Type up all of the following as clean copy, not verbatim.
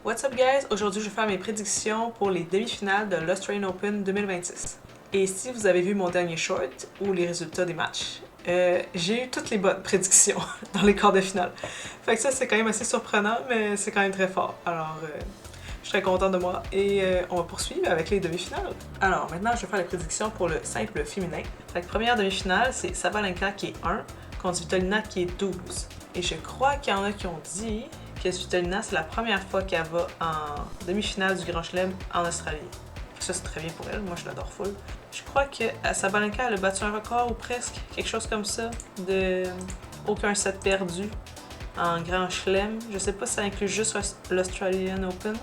What's up guys? Aujourd'hui je vais faire mes prédictions pour les demi-finales de l'Australian Open 2026. Et si vous avez vu mon dernier short ou les résultats des matchs, j'ai eu toutes les bonnes prédictions dans les quarts de finale. Fait que ça c'est quand même assez surprenant, mais c'est quand même très fort. Alors je suis très contente de moi et on va poursuivre avec les demi-finales. Alors maintenant je vais faire les prédictions pour le simple féminin. Fait que première demi-finale c'est Sabalenka qui est 1 contre Svitolina qui est 12. Et je crois qu'il y en a qui ont dit que Svitolina, c'est la première fois qu'elle va en demi-finale du Grand Chelem en Australie. Ça, c'est très bien pour elle. Moi, je l'adore full. Je crois que Sabalenka, elle a battu un record ou presque, quelque chose comme ça, de aucun set perdu en Grand Chelem. Je sais pas si ça inclut juste l'Australian Open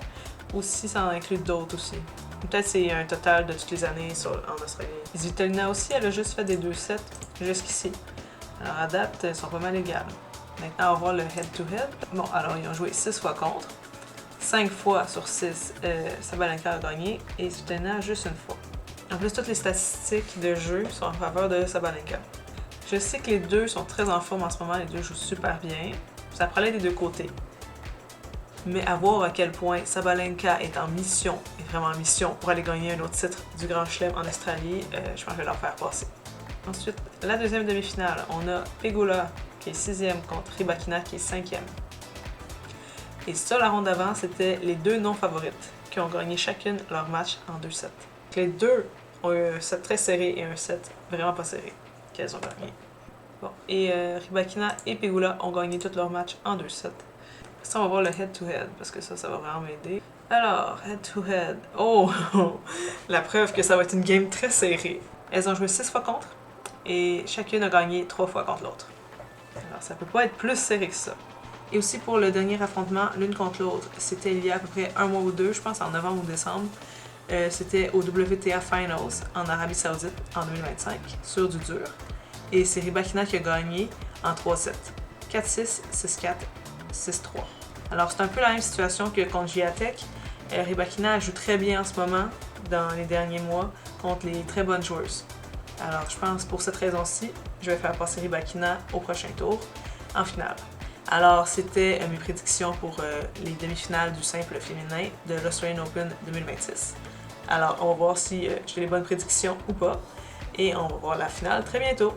ou si ça en inclut d'autres aussi. Peut-être c'est un total de toutes les années en Australie. Svitolina aussi, elle a juste fait des 2 sets jusqu'ici. Alors à date, elles sont pas mal égales. Maintenant, on va voir le head-to-head. Bon, alors, ils ont joué 6 fois contre. 5 fois sur 6, Sabalenka a gagné et Svitolina juste une fois. En plus, toutes les statistiques de jeu sont en faveur de Sabalenka. Je sais que les deux sont très en forme en ce moment, les deux jouent super bien. Ça prend l'aide des deux côtés. Mais à voir à quel point Sabalenka est en mission, est vraiment en mission pour aller gagner un autre titre du Grand Chelem en Australie, je pense que je vais leur faire passer. Ensuite, la deuxième demi-finale, on a Pegula qui est 6e contre Rybakina qui est 5e. Et ça, la ronde d'avant, c'était les deux non-favorites qui ont gagné chacune leur match en 2 sets. Les deux ont eu un set très serré et un set vraiment pas serré qu'elles ont gagné. Bon, et Rybakina et Pegula ont gagné tous leurs matchs en 2 sets. Ça, on va voir le head-to-head parce que ça va vraiment m'aider. Alors, head-to-head. Oh! La preuve que ça va être une game très serrée. Elles ont joué 6 fois contre et chacune a gagné 3 fois contre l'autre. Alors, ça peut pas être plus serré que ça. Et aussi pour le dernier affrontement, l'une contre l'autre, c'était il y a à peu près un mois ou deux, je pense en novembre ou décembre. C'était au WTA Finals en Arabie Saoudite en 2025, sur du dur. Et c'est Rybakina qui a gagné en 3 sets. 4-6, 6-4, 6-3. Alors c'est un peu la même situation que contre Giatek. Rybakina joue très bien en ce moment, dans les derniers mois, contre les très bonnes joueuses. Alors je pense pour cette raison-ci, je vais faire passer Rybakina au prochain tour, en finale. Alors c'était mes prédictions pour les demi-finales du simple féminin de l'Australian Open 2026. Alors on va voir si j'ai les bonnes prédictions ou pas, et on va voir la finale très bientôt.